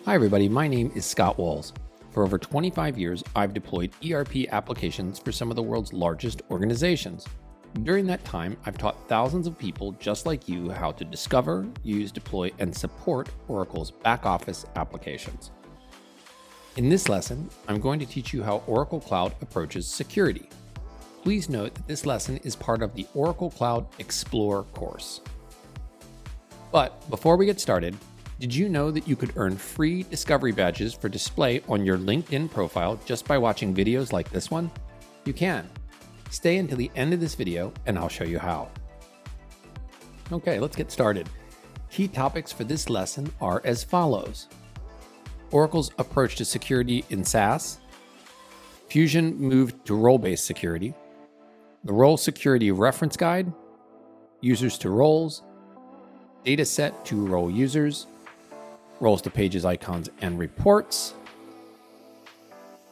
Hi everybody, my name is Scott Walls. For over 25 years, I've deployed ERP applications for some of the world's largest organizations. During that time, I've taught thousands of people just like you how to discover, use, deploy, and support Oracle's back office applications. In this lesson, I'm going to teach you how Oracle Cloud approaches security. Please note that this lesson is part of the Oracle Cloud Explore course. But before we get started, did you know that you could earn free discovery badges for display on your LinkedIn profile just by watching videos like this one? You can. Stay until the end of this video and I'll show you how. Okay, let's get started. Key topics for this lesson are as follows: Oracle's approach to security in SaaS, Fusion moved to role-based security, the role security reference guide, users to roles, data set to role users, roles to pages, icons, and reports,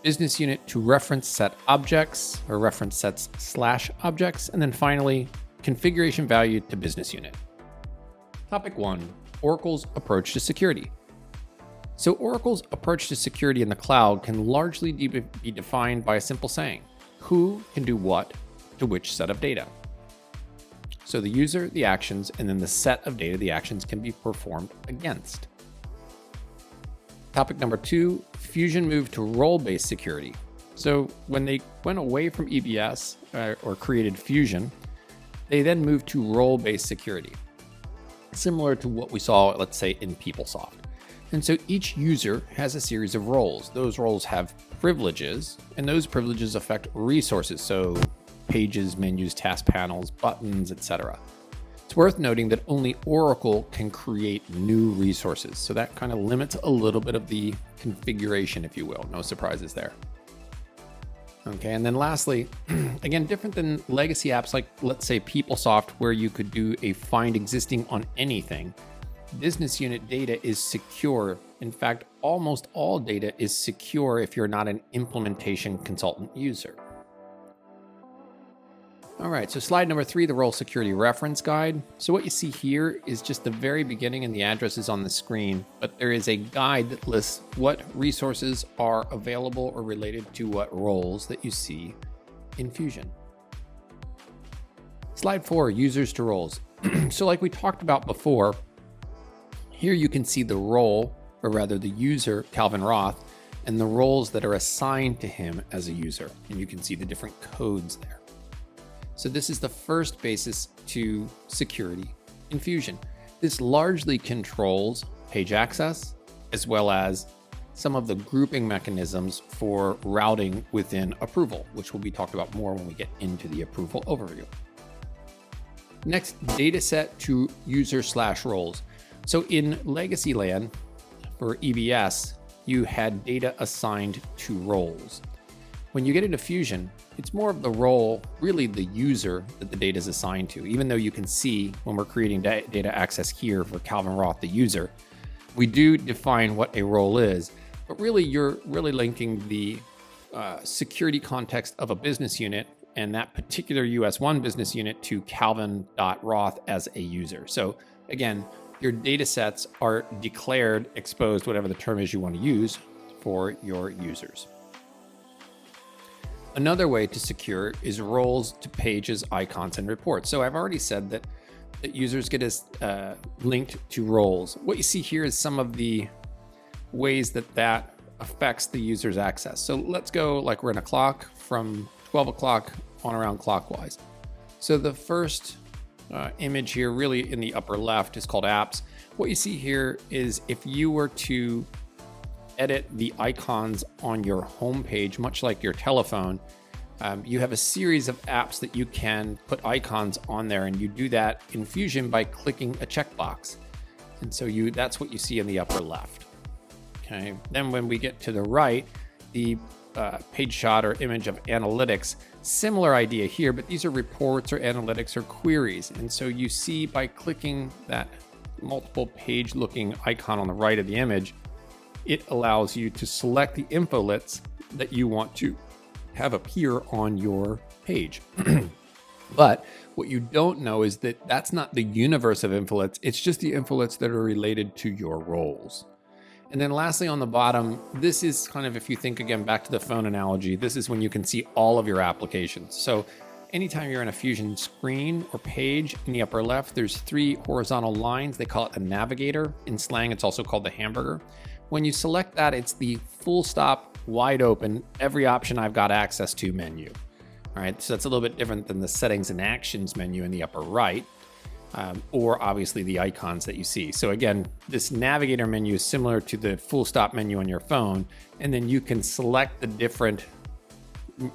business unit to reference set objects or reference sets / objects, and then finally, configuration value to business unit. Topic 1, Oracle's approach to security. So Oracle's approach to security in the cloud can largely be defined by a simple saying: who can do what to which set of data. So the user, the actions, and then the set of data the actions can be performed against. Topic number 2, Fusion moved to role-based security. So when they went away from EBS or created Fusion, they then moved to role-based security, similar to what we saw, let's say, in PeopleSoft. And so each user has a series of roles. Those roles have privileges, and those privileges affect resources. So pages, menus, task panels, buttons, etc. It's worth noting that only Oracle can create new resources. So that kind of limits a little bit of the configuration, if you will. No surprises there. Okay, and then lastly, again, different than legacy apps like, let's say, PeopleSoft, where you could do a find existing on anything, business unit data is secure. In fact, almost all data is secure if you're not an implementation consultant user. All right, so slide number 3, the role security reference guide. So what you see here is just the very beginning, and the address is on the screen, but there is a guide that lists what resources are available or related to what roles that you see in Fusion. Slide 4, users to roles. So like we talked about before, here you can see the role, or rather the user, Calvin Roth, and the roles that are assigned to him as a user. And you can see the different codes there. So this is the first basis to security in Fusion. This largely controls page access, as well as some of the grouping mechanisms for routing within approval, which will be talked about more when we get into the approval overview. Next, data set to user / roles. So in legacy land for EBS, you had data assigned to roles. When you get into Fusion, it's more of the role, really the user that the data is assigned to. Even though you can see when we're creating data access here for Calvin Roth, the user, we do define what a role is, but really you're really linking the security context of a business unit and that particular US1 business unit to Calvin.Roth as a user. So again, your data sets are declared, exposed, whatever the term is you want to use for your users. Another way to secure is roles to pages, icons, and reports. So I've already said that users get linked to roles. What you see here is some of the ways that affects the user's access. So let's go like we're in a clock from 12 o'clock on around clockwise. So the first image here, really in the upper left, is called apps. What you see here is if you were to edit the icons on your home page, much like your telephone, you have a series of apps that you can put icons on there, and you do that in Fusion by clicking a checkbox. And so that's what you see in the upper left. Okay. Then when we get to the right, the page shot or image of analytics, similar idea here, but these are reports or analytics or queries. And so you see by clicking that multiple page looking icon on the right of the image, it allows you to select the infolets that you want to have appear on your page. But what you don't know is that that's not the universe of infolets. It's just the infolets that are related to your roles. And then lastly, on the bottom, this is kind of, if you think again back to the phone analogy, this is when you can see all of your applications. So anytime you're in a Fusion screen or page, in the upper left, there's 3 horizontal lines. They call it a navigator. In slang, it's also called the hamburger. When you select that, it's the full stop, wide open, every option I've got access to menu. All right, so that's a little bit different than the settings and actions menu in the upper right. Or obviously the icons that you see. So again, this navigator menu is similar to the full stop menu on your phone, and then you can select the different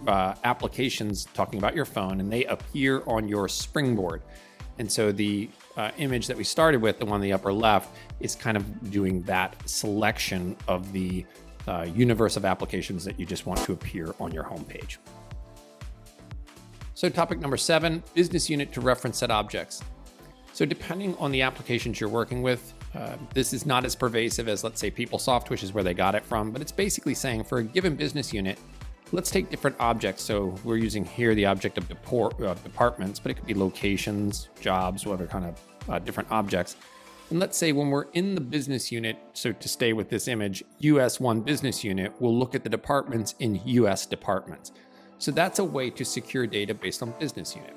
applications talking about your phone, and they appear on your springboard. And so the image that we started with, the one in the upper left, is kind of doing that selection of the universe of applications that you just want to appear on your homepage. So topic number 7, business unit to reference set objects. So depending on the applications you're working with, this is not as pervasive as, let's say, PeopleSoft, which is where they got it from, but it's basically saying for a given business unit, let's take different objects. So we're using here the object of departments, but it could be locations, jobs, whatever kind of different objects. And let's say when we're in the business unit, so to stay with this image, US1 business unit, we'll look at the departments in US departments. So that's a way to secure data based on business unit.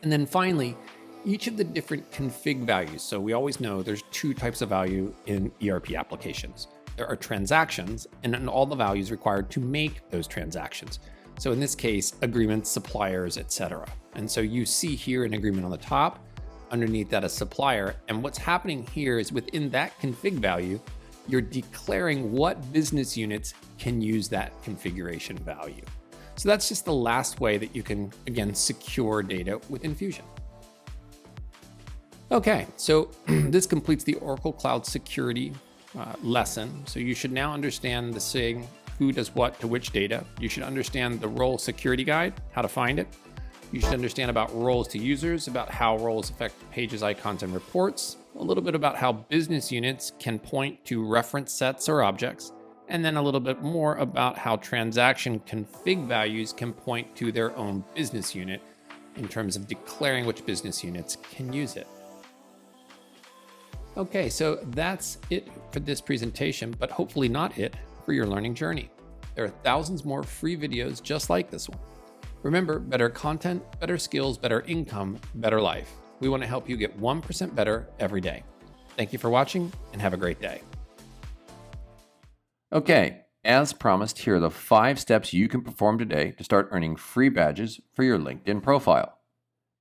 And then finally, each of the different config values. So we always know there's 2 types of value in ERP applications. There are transactions and then all the values required to make those transactions. So in this case, agreements, suppliers, etc. And so you see here an agreement on the top, underneath that a supplier. And what's happening here is within that config value, you're declaring what business units can use that configuration value. So that's just the last way that you can, again, secure data within Fusion. Okay, so this completes the Oracle Cloud Security lesson. So you should now understand the saying, who does what to which data. You should understand the role security guide, how to find it. You should understand about roles to users, about how roles affect pages, icons, and reports. A little bit about how business units can point to reference sets or objects. And then a little bit more about how transaction config values can point to their own business unit in terms of declaring which business units can use it. Okay, so that's it for this presentation, but hopefully not it for your learning journey. There are thousands more free videos just like this one. Remember, better content, better skills, better income, better life. We want to help you get 1% better every day. Thank you for watching and have a great day. Okay, as promised, here are the 5 steps you can perform today to start earning free badges for your LinkedIn profile.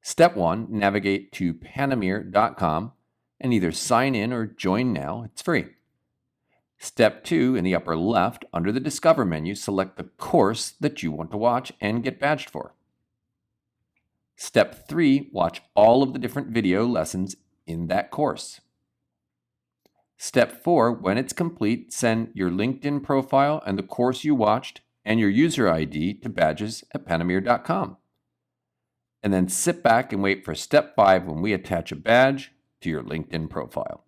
Step 1, navigate to Panameer.com and either sign in or join now. It's free. Step 2, in the upper left, under the Discover menu, select the course that you want to watch and get badged for. Step 3, watch all of the different video lessons in that course. Step 4, when it's complete, send your LinkedIn profile and the course you watched and your user ID to badges@Panameer.com. And then sit back and wait for step 5 when we attach a badge to your LinkedIn profile.